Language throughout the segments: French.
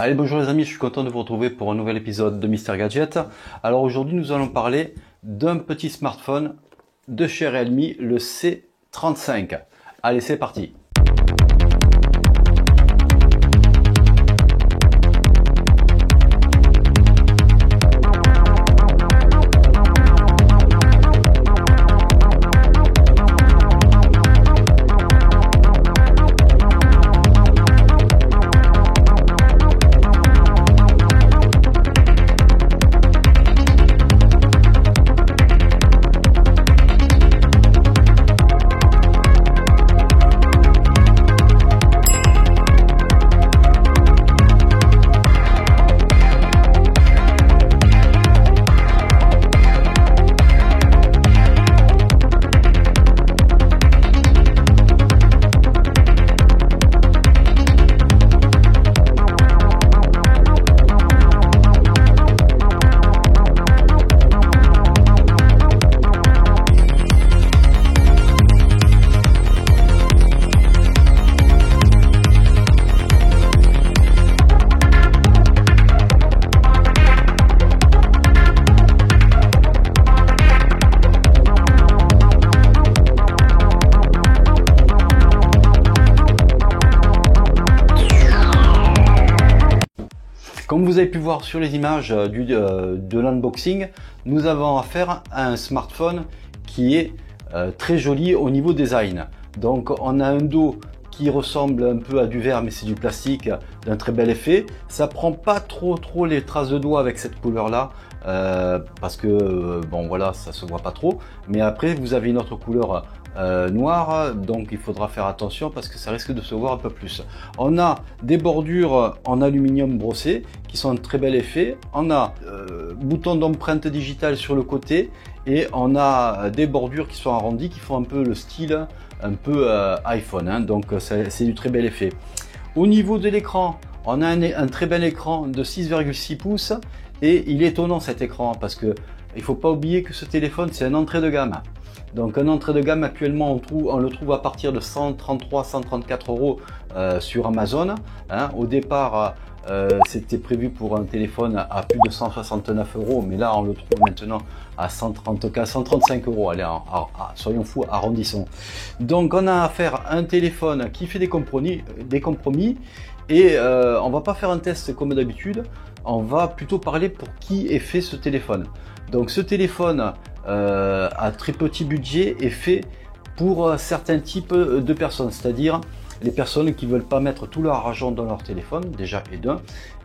Allez, bonjour les amis, je suis content de vous retrouver pour un nouvel épisode de Mister Gadget. Alors aujourd'hui, nous allons parler d'un petit smartphone de chez Realme, le C35. Allez, c'est parti. Comme vous avez pu voir sur les images de l'unboxing, nous avons affaire à un smartphone qui est très joli au niveau design. Donc on a un dos qui ressemble un peu à du verre, mais c'est du plastique, d'un très bel effet. Ça prend pas trop les traces de doigts avec cette couleur là, parce que bon voilà, ça se voit pas trop. Mais après vous avez une autre couleur noire, donc il faudra faire attention parce que ça risque de se voir un peu plus. On a des bordures en aluminium brossé qui sont un très bel effet. On a bouton d'empreinte digitale sur le côté et on a des bordures qui sont arrondies qui font un peu le style un peu iPhone, hein, donc c'est du très bel effet. Au niveau de l'écran, on a un très bel écran de 6,6 pouces et il est étonnant cet écran parce que il faut pas oublier que ce téléphone c'est un entrée de gamme. Donc un entrée de gamme actuellement on le trouve à partir de 133-134 euros sur Amazon. Hein. Au départ c'était prévu pour un téléphone à plus de 169 euros, mais là on le trouve maintenant à 135 euros. Allez, soyons fous, arrondissons. Donc on a affaire à un téléphone qui fait des compromis et on va pas faire un test comme d'habitude, on va plutôt parler pour qui est fait ce téléphone. Donc ce téléphone à très petit budget est fait pour certains types de personnes, c'est-à-dire les personnes qui veulent pas mettre tout leur argent dans leur téléphone déjà et d'un,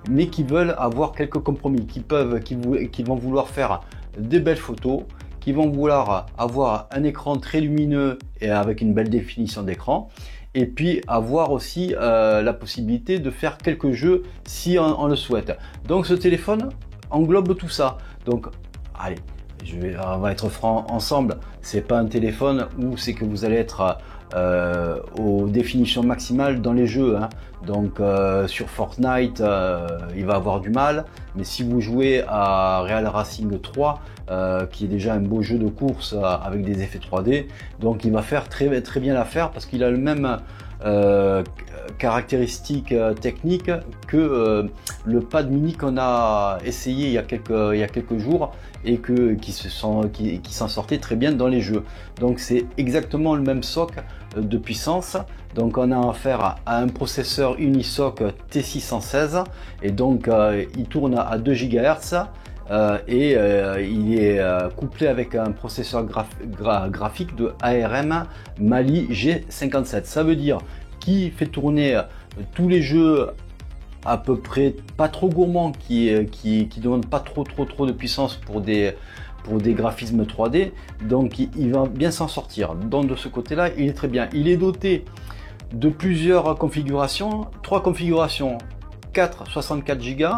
mais qui veulent avoir quelques compromis, qui vont vouloir faire des belles photos, qui vont vouloir avoir un écran très lumineux et avec une belle définition d'écran, et puis avoir aussi la possibilité de faire quelques jeux si on le souhaite. Donc ce téléphone englobe tout ça. Donc allez, on va être franc ensemble, c'est pas un téléphone où c'est que vous allez être aux définitions maximales dans les jeux, hein. Donc sur Fortnite il va avoir du mal, mais si vous jouez à Real Racing 3 qui est déjà un beau jeu de course avec des effets 3D, donc il va faire très bien l'affaire parce qu'il a le même caractéristiques techniques que le pad mini qu'on a essayé il y a quelques jours et qui s'en sortait très bien dans les jeux. Donc c'est exactement le même socle de puissance. Donc on a affaire à un processeur Unisoc T616 et donc il tourne à 2 GHz et il est couplé avec un processeur graphique de ARM Mali G57. Ça veut dire qu'il fait tourner tous les jeux à peu près pas trop gourmands, qui demandent pas trop de puissance pour des graphismes 3D, donc il va bien s'en sortir. Donc de ce côté-là, il est très bien. Il est doté de plusieurs configurations, 3 configurations, 4 64 Go,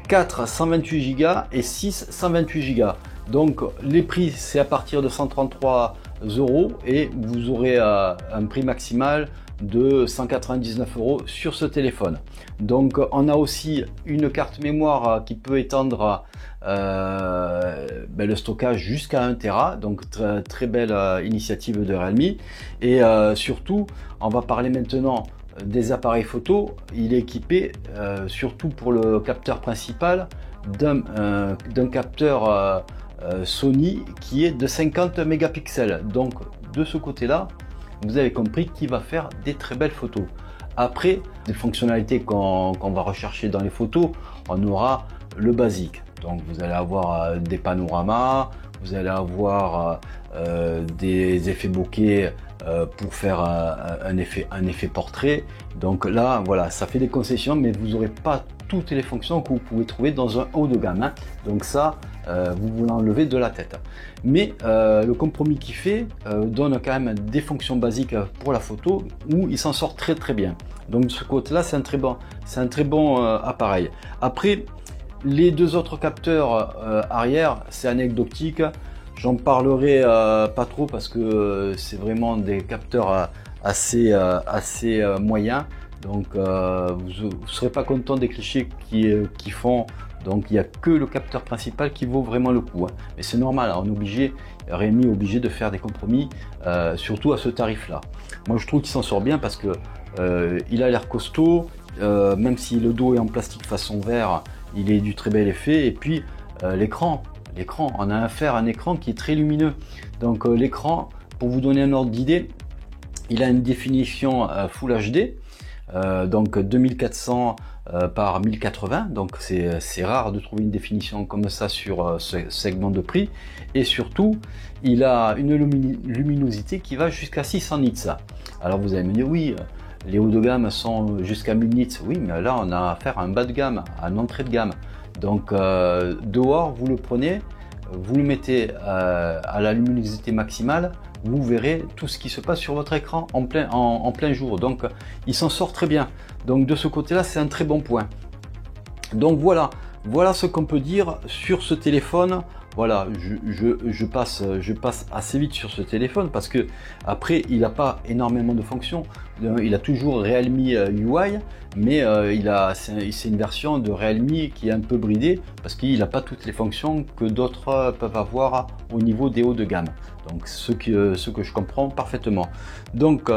4 128 Go et 6 128 Go. Donc les prix c'est à partir de 133 euros et vous aurez un prix maximal de 199 euros sur ce téléphone. Donc on a aussi une carte mémoire qui peut étendre le stockage jusqu'à 1 Tera, donc très belle initiative de Realme. Et surtout on va parler maintenant des appareils photo, il est équipé, surtout pour le capteur principal, d'un capteur Sony qui est de 50 mégapixels. Donc de ce côté-là, vous avez compris qu'il va faire des très belles photos. Après, des fonctionnalités qu'on va rechercher dans les photos, on aura le basique. Donc vous allez avoir des panoramas, vous allez avoir des effets bokeh pour faire un effet portrait. Donc là, voilà, ça fait des concessions, mais vous n'aurez pas toutes les fonctions que vous pouvez trouver dans un haut de gamme, hein. Donc ça, vous l'enlevez de la tête. Mais le compromis qu'il fait donne quand même des fonctions basiques pour la photo où il s'en sort très très bien. Donc de ce côté-là, c'est un très bon appareil. Après, les deux autres capteurs arrière, c'est anecdotique. J'en parlerai pas trop parce que c'est vraiment des capteurs assez moyens. Donc vous ne serez pas content des clichés qui font. Donc il n'y a que le capteur principal qui vaut vraiment le coup, hein. Mais c'est normal, on est obligé, Rémi est obligé de faire des compromis, surtout à ce tarif-là. Moi je trouve qu'il s'en sort bien parce que il a l'air costaud, même si le dos est en plastique façon verre, il est du très bel effet. Et puis l'écran, on a affaire à un écran qui est très lumineux. Donc l'écran, pour vous donner un ordre d'idée, il a une définition Full HD, donc 2400 par 1080, donc c'est rare de trouver une définition comme ça sur ce segment de prix. Et surtout, il a une luminosité qui va jusqu'à 600 nits. Alors vous allez me dire, oui, les hauts de gamme sont jusqu'à 1000 nits. Oui, mais là on a affaire à un bas de gamme, à une entrée de gamme. Donc dehors, vous le prenez, vous le mettez à la luminosité maximale, vous verrez tout ce qui se passe sur votre écran en plein jour. Donc il s'en sort très bien. Donc de ce côté-là, c'est un très bon point. Donc voilà ce qu'on peut dire sur ce téléphone. Voilà, je passe assez vite sur ce téléphone parce que après il n'a pas énormément de fonctions. Il a toujours Realme UI, mais c'est une version de Realme qui est un peu bridée parce qu'il n'a pas toutes les fonctions que d'autres peuvent avoir au niveau des hauts de gamme. Donc ce que je comprends parfaitement. Donc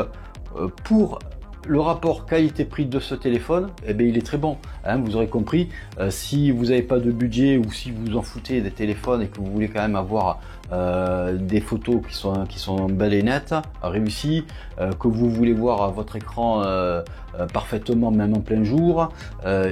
pour le rapport qualité-prix de ce téléphone, eh bien, il est très bon, hein, vous aurez compris. Si vous n'avez pas de budget ou si vous en foutez des téléphones et que vous voulez quand même avoir des photos qui sont belles et nettes, réussies, que vous voulez voir votre écran parfaitement même en plein jour,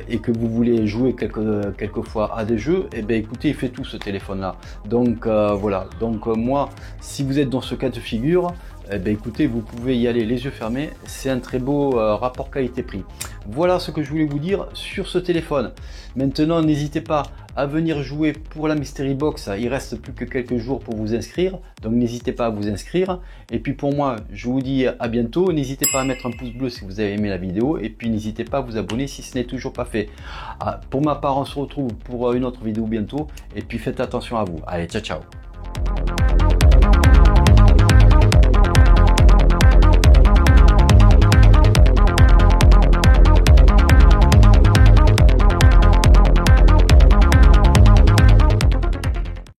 et que vous voulez jouer quelquefois à des jeux, et bien écoutez, il fait tout ce téléphone là. Donc voilà, donc moi, si vous êtes dans ce cas de figure, eh bien, écoutez, vous pouvez y aller les yeux fermés, c'est un très beau rapport qualité-prix. Voilà ce que je voulais vous dire sur ce téléphone. Maintenant, n'hésitez pas à venir jouer pour la Mystery Box, il reste plus que quelques jours pour vous inscrire, donc n'hésitez pas à vous inscrire. Et puis pour moi, je vous dis à bientôt, n'hésitez pas à mettre un pouce bleu si vous avez aimé la vidéo, et puis n'hésitez pas à vous abonner si ce n'est toujours pas fait. Pour ma part, on se retrouve pour une autre vidéo bientôt, et puis faites attention à vous. Allez, ciao ciao.